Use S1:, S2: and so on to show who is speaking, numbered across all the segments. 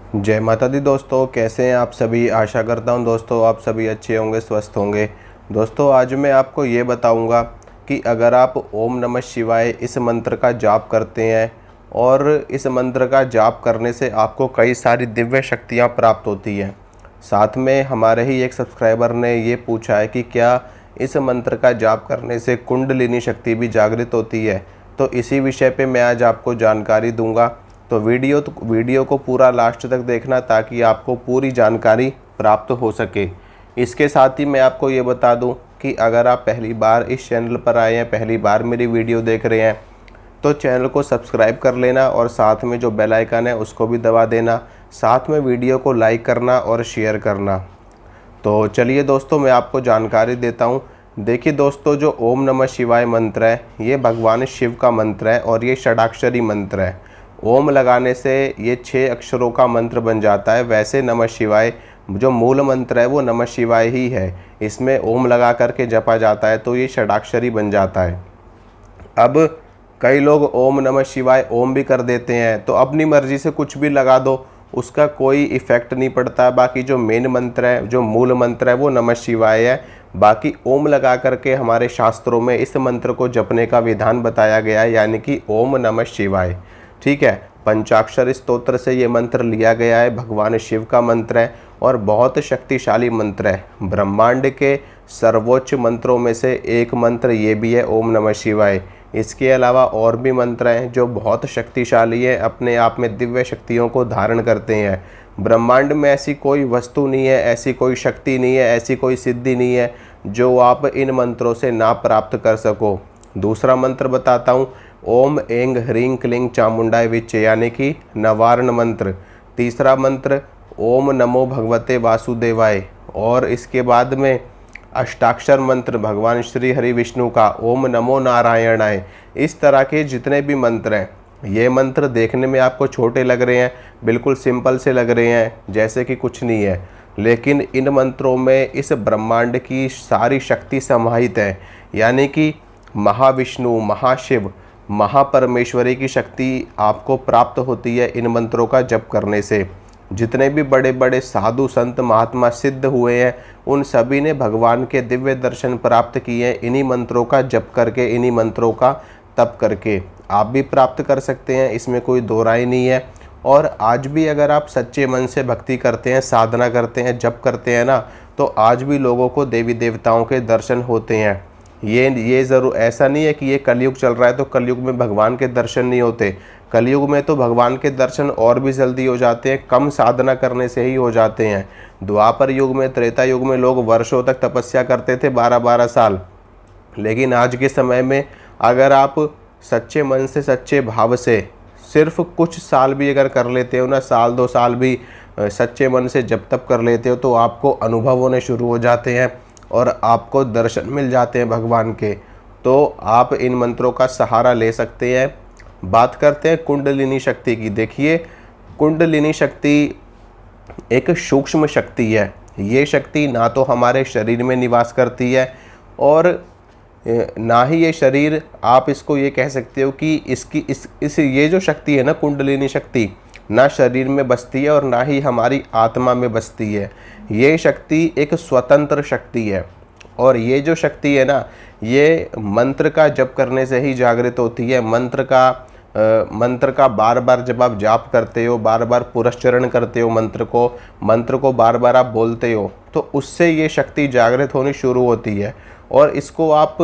S1: जय माता दी दोस्तों, कैसे हैं आप सभी। आशा करता हूं दोस्तों आप सभी अच्छे होंगे, स्वस्थ होंगे। दोस्तों आज मैं आपको ये बताऊंगा कि अगर आप ओम नमः शिवाय इस मंत्र का जाप करते हैं और इस मंत्र का जाप करने से आपको कई सारी दिव्य शक्तियां प्राप्त होती हैं। साथ में हमारे ही एक सब्सक्राइबर ने ये पूछा है कि क्या इस मंत्र का जाप करने से कुंडलिनी शक्ति भी जागृत होती है। तो इसी विषय पे मैं आज आपको जानकारी दूंगा। तो वीडियो को पूरा लास्ट तक देखना ताकि आपको पूरी जानकारी प्राप्त हो सके। इसके साथ ही मैं आपको ये बता दूं कि अगर आप पहली बार इस चैनल पर आए हैं, पहली बार मेरी वीडियो देख रहे हैं, तो चैनल को सब्सक्राइब कर लेना और साथ में जो बेल आइकन है उसको भी दबा देना। साथ में वीडियो को लाइक करना और शेयर करना। तो चलिए दोस्तों मैं आपको जानकारी देता हूँ। देखिए दोस्तों, जो ओम नमः शिवाय मंत्र है ये भगवान शिव का मंत्र है और ये षडाक्षरी मंत्र है। ओम लगाने से ये 6 अक्षरों का मंत्र बन जाता है। वैसे नमः शिवाय जो मूल मंत्र है वो नमः शिवाय ही है, इसमें ओम लगा करके जपा जाता है तो ये षडाक्षरी बन जाता है। अब कई लोग ओम नमः शिवाय ओम भी कर देते हैं, तो अपनी मर्जी से कुछ भी लगा दो, उसका कोई इफ़ेक्ट नहीं पड़ता। बाकी जो मेन मंत्र है, जो मूल मंत्र है वो नमः शिवाय है। बाकी ओम लगा करके हमारे शास्त्रों में इस मंत्र को जपने का विधान बताया गया है, यानी कि ओम नमः शिवाय। ठीक है, पंचाक्षर स्तोत्र से ये मंत्र लिया गया है, भगवान शिव का मंत्र है और बहुत शक्तिशाली मंत्र है। ब्रह्मांड के सर्वोच्च मंत्रों में से एक मंत्र ये भी है ओम नमः शिवाय। इसके अलावा और भी मंत्र हैं जो बहुत शक्तिशाली है, अपने आप में दिव्य शक्तियों को धारण करते हैं। ब्रह्मांड में ऐसी कोई वस्तु नहीं है, ऐसी कोई शक्ति नहीं है, ऐसी कोई सिद्धि नहीं है जो आप इन मंत्रों से ना प्राप्त कर सको। दूसरा मंत्र बताता हूँ, ओम ऐंग ह्रीं क्लीं चामुंडाय विच्चे, यानी कि नवारण मंत्र। तीसरा मंत्र ओम नमो भगवते वासुदेवाय। और इसके बाद में अष्टाक्षर मंत्र भगवान श्री हरि विष्णु का ओम नमो नारायणाय। इस तरह के जितने भी मंत्र हैं, ये मंत्र देखने में आपको छोटे लग रहे हैं, बिल्कुल सिंपल से लग रहे हैं, जैसे कि कुछ नहीं है, लेकिन इन मंत्रों में इस ब्रह्मांड की सारी शक्ति समाहित है। यानी कि महाविष्णु, महाशिव, महापरमेश्वरी की शक्ति आपको प्राप्त होती है इन मंत्रों का जप करने से। जितने भी बड़े बड़े साधु संत महात्मा सिद्ध हुए हैं, उन सभी ने भगवान के दिव्य दर्शन प्राप्त किए हैं इन्हीं मंत्रों का जप करके, इन्हीं मंत्रों का तप करके। आप भी प्राप्त कर सकते हैं, इसमें कोई दो राय नहीं है। और आज भी अगर आप सच्चे मन से भक्ति करते हैं, साधना करते हैं, जप करते हैं ना, तो आज भी लोगों को देवी देवताओं के दर्शन होते हैं। ये ज़रूर ऐसा नहीं है कि ये कलयुग चल रहा है तो कलयुग में भगवान के दर्शन नहीं होते। कलयुग में तो भगवान के दर्शन और भी जल्दी हो जाते हैं, कम साधना करने से ही हो जाते हैं। द्वापर युग में, त्रेता युग में लोग वर्षों तक तपस्या करते थे, 12-12 साल। लेकिन आज के समय में अगर आप सच्चे मन से, सच्चे भाव से सिर्फ कुछ साल भी अगर कर लेते हो ना, साल 2 साल भी सच्चे मन से जब तप कर लेते हो, तो आपको अनुभव होने शुरू हो जाते हैं और आपको दर्शन मिल जाते हैं भगवान के। तो आप इन मंत्रों का सहारा ले सकते हैं। बात करते हैं कुंडलिनी शक्ति की। देखिए, कुंडलिनी शक्ति एक सूक्ष्म शक्ति है। ये शक्ति ना तो हमारे शरीर में निवास करती है और ना ही ये शरीर, आप इसको ये कह सकते हो कि ये जो शक्ति है ना, कुंडलिनी शक्ति, ना शरीर में बसती है और ना ही हमारी आत्मा में बसती है। ये शक्ति एक स्वतंत्र शक्ति है और ये जो शक्ति है ना, ये मंत्र का जप करने से ही जागृत होती है। मंत्र का बार बार जब आप जाप करते हो, बार बार पुरस्चरण करते हो मंत्र को बार बार आप बोलते हो, तो उससे ये शक्ति जागृत होनी शुरू होती है। और इसको आप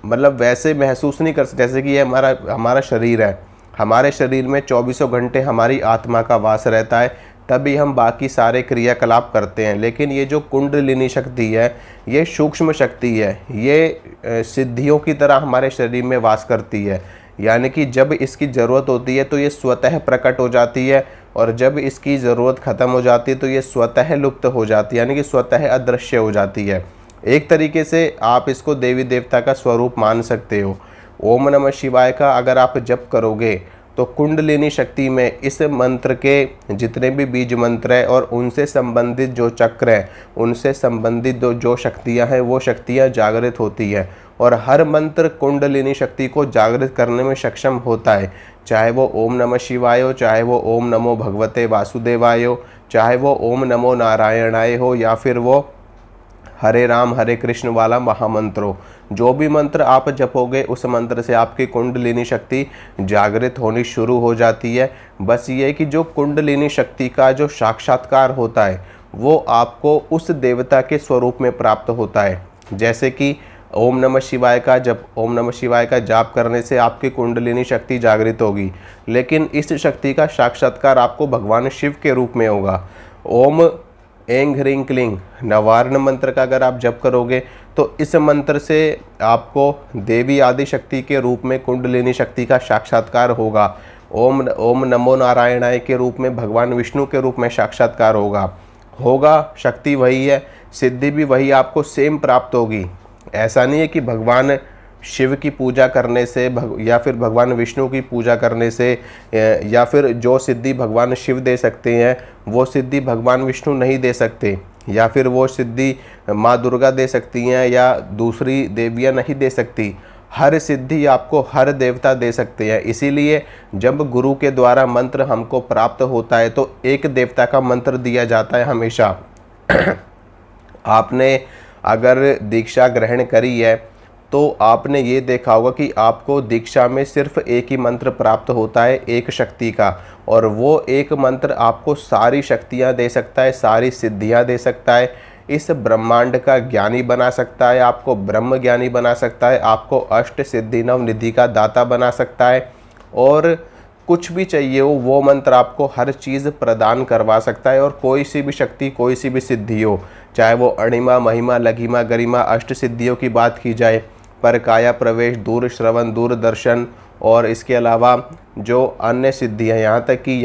S1: मतलब वैसे महसूस नहीं कर सकते, जैसे कि ये हमारा शरीर है। हमारे शरीर में 24 घंटे हमारी आत्मा का वास रहता है, तभी हम बाकी सारे क्रियाकलाप करते हैं। लेकिन ये जो कुंडलिनी शक्ति है, ये सूक्ष्म शक्ति है। ये सिद्धियों की तरह हमारे शरीर में वास करती है। यानी कि जब इसकी ज़रूरत होती है तो ये स्वतः प्रकट हो जाती है और जब इसकी ज़रूरत ख़त्म हो जाती है तो ये स्वतः लुप्त हो जाती है, यानी कि स्वतः अदृश्य हो जाती है। एक तरीके से आप इसको देवी देवता का स्वरूप मान सकते हो। ओम नमः शिवाय का अगर आप जप करोगे तो कुंडलिनी शक्ति में इस मंत्र के जितने भी बीज मंत्र हैं और उनसे संबंधित जो चक्र हैं, उनसे संबंधित जो शक्तियां हैं, वो शक्तियां जागृत होती हैं और हर मंत्र कुंडलिनी शक्ति को जागृत करने में सक्षम होता है। चाहे वो ओम नमः शिवाय हो, चाहे वो ओम नमो भगवते वासुदेवाय हो, चाहे वो ओम नमो नारायणाय हो, या फिर वो हरे राम हरे कृष्ण वाला महामंत्र हो। जो भी मंत्र आप जपोगे उस मंत्र से आपकी कुंडलिनी शक्ति जागृत होनी शुरू हो जाती है। बस ये कि जो कुंडलिनी शक्ति का जो साक्षात्कार होता है वो आपको उस देवता के स्वरूप में प्राप्त होता है। जैसे कि ओम नमः शिवाय का जाप करने से आपकी कुंडलिनी शक्ति जागृत होगी, लेकिन इस शक्ति का साक्षात्कार आपको भगवान शिव के रूप में होगा। ओम ऐं ह्रीं क्लीं नवारण मंत्र का अगर आप जप करोगे तो इस मंत्र से आपको देवी आदि शक्ति के रूप में कुंडलिनी शक्ति का साक्षात्कार होगा। ओम नमो नारायणाय के रूप में भगवान विष्णु के रूप में साक्षात्कार होगा। शक्ति वही है, सिद्धि भी वही आपको सेम प्राप्त होगी। ऐसा नहीं है कि भगवान शिव की पूजा करने से या फिर भगवान विष्णु की पूजा करने से या फिर जो सिद्धि भगवान शिव दे सकते हैं वो सिद्धि भगवान विष्णु नहीं दे सकते, या फिर वो सिद्धि माँ दुर्गा दे सकती हैं या दूसरी देवियाँ नहीं दे सकती। हर सिद्धि आपको हर देवता दे सकते हैं। इसीलिए जब गुरु के द्वारा मंत्र हमको प्राप्त होता है तो एक देवता का मंत्र दिया जाता है हमेशा। आपने अगर दीक्षा ग्रहण करी है तो आपने ये देखा होगा कि आपको दीक्षा में सिर्फ एक ही मंत्र प्राप्त होता है, एक शक्ति का, और वो एक मंत्र आपको सारी शक्तियाँ दे सकता है, सारी सिद्धियाँ दे सकता है, इस ब्रह्मांड का ज्ञानी बना सकता है, आपको ब्रह्म ज्ञानी बना सकता है, आपको अष्ट सिद्धि नव निधि का दाता बना सकता है, और कुछ भी चाहिए हो वो मंत्र आपको हर चीज़ प्रदान करवा सकता है। और कोई सी भी शक्ति, कोई सी भी सिद्धि हो, चाहे वो अणिमा महिमा लघिमा गरिमा अष्ट सिद्धियों की बात की जाए, पर काया प्रवेश, दूर श्रवण, दूर दर्शन, और इसके अलावा जो अन्य सिद्धियाँ, यहाँ तक कि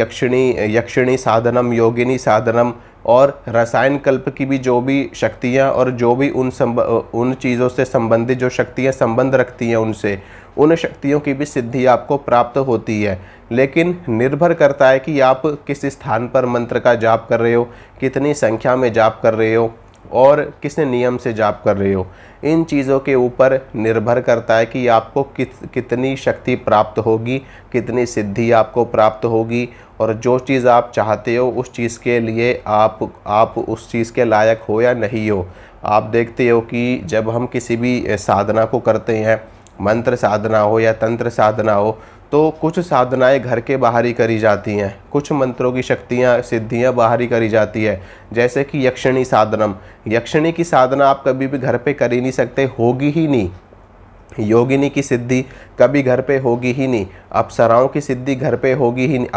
S1: यक्षिणी साधनम, योगिनी साधनम और रसायन कल्प की भी जो भी शक्तियाँ और जो भी उन चीज़ों से संबंधित जो शक्तियाँ संबंध रखती हैं उनसे, उन शक्तियों की भी सिद्धि आपको प्राप्त होती है। लेकिन निर्भर करता है कि आप किस स्थान पर मंत्र का जाप कर रहे हो, कितनी संख्या में जाप कर रहे हो और किस नियम से जाप कर रहे हो। इन चीज़ों के ऊपर निर्भर करता है कि आपको कितनी शक्ति प्राप्त होगी, कितनी सिद्धि आपको प्राप्त होगी, और जो चीज़ आप चाहते हो उस चीज़ के लिए आप उस चीज़ के लायक हो या नहीं हो। आप देखते हो कि जब हम किसी भी साधना को करते हैं, मंत्र साधना हो या तंत्र साधना हो, तो कुछ साधनाएं घर के बाहर ही करी जाती हैं, कुछ मंत्रों की शक्तियाँ सिद्धियाँ बाहर ही करी जाती है। जैसे कि यक्षिणी साधनम, यक्षिणी की साधना आप कभी भी घर पे कर ही नहीं सकते, होगी ही नहीं। योगिनी की सिद्धि कभी घर पे होगी ही नहीं, अप्सराओं की सिद्धि घर पे होगी ही नहीं।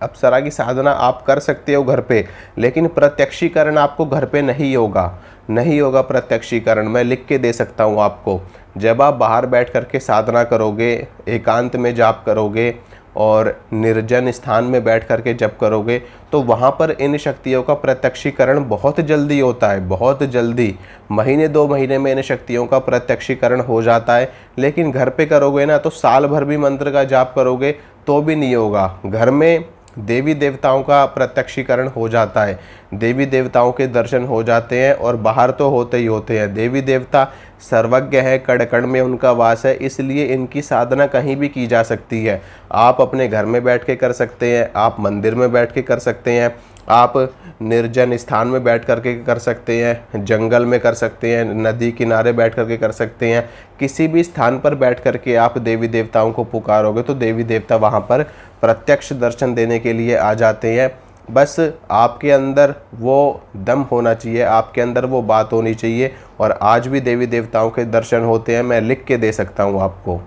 S1: अप्सरा की साधना आप कर सकते हो घर पे, लेकिन प्रत्यक्षीकरण आपको घर पे नहीं होगा प्रत्यक्षीकरण। मैं लिख के दे सकता हूँ आपको। जब आप बाहर बैठ करके साधना करोगे, एकांत में जाप करोगे और निर्जन स्थान में बैठ करके जप करोगे, तो वहाँ पर इन शक्तियों का प्रत्यक्षीकरण बहुत जल्दी होता है, बहुत जल्दी। महीने 2 महीने में इन शक्तियों का प्रत्यक्षीकरण हो जाता है। लेकिन घर पे करोगे ना तो साल भर भी मंत्र का जाप करोगे तो भी नहीं होगा। घर में देवी देवताओं का प्रत्यक्षीकरण हो जाता है, देवी देवताओं के दर्शन हो जाते हैं, और बाहर तो होते ही होते हैं। देवी देवता सर्वज्ञ है, कण कण में उनका वास है, इसलिए इनकी साधना कहीं भी की जा सकती है। आप अपने घर में बैठ के कर सकते हैं, आप मंदिर में बैठ के कर सकते हैं, आप निर्जन स्थान में बैठ करके कर सकते हैं, जंगल में कर सकते हैं, नदी किनारे बैठ करके कर सकते हैं। किसी भी स्थान पर बैठ करके आप देवी देवताओं को पुकारोगे तो देवी देवता वहाँ पर प्रत्यक्ष दर्शन देने के लिए आ जाते हैं। बस आपके अंदर वो दम होना चाहिए, आपके अंदर वो बात होनी चाहिए, और आज भी देवी देवताओं के दर्शन होते हैं। मैं लिख के दे सकता हूँ आपको।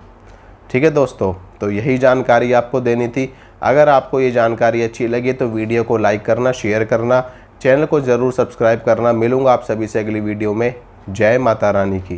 S1: ठीक है दोस्तों, तो यही जानकारी आपको देनी थी। अगर आपको ये जानकारी अच्छी लगी तो वीडियो को लाइक करना, शेयर करना, चैनल को ज़रूर सब्सक्राइब करना। मिलूँगा आप सभी से अगली वीडियो में। जय माता रानी की।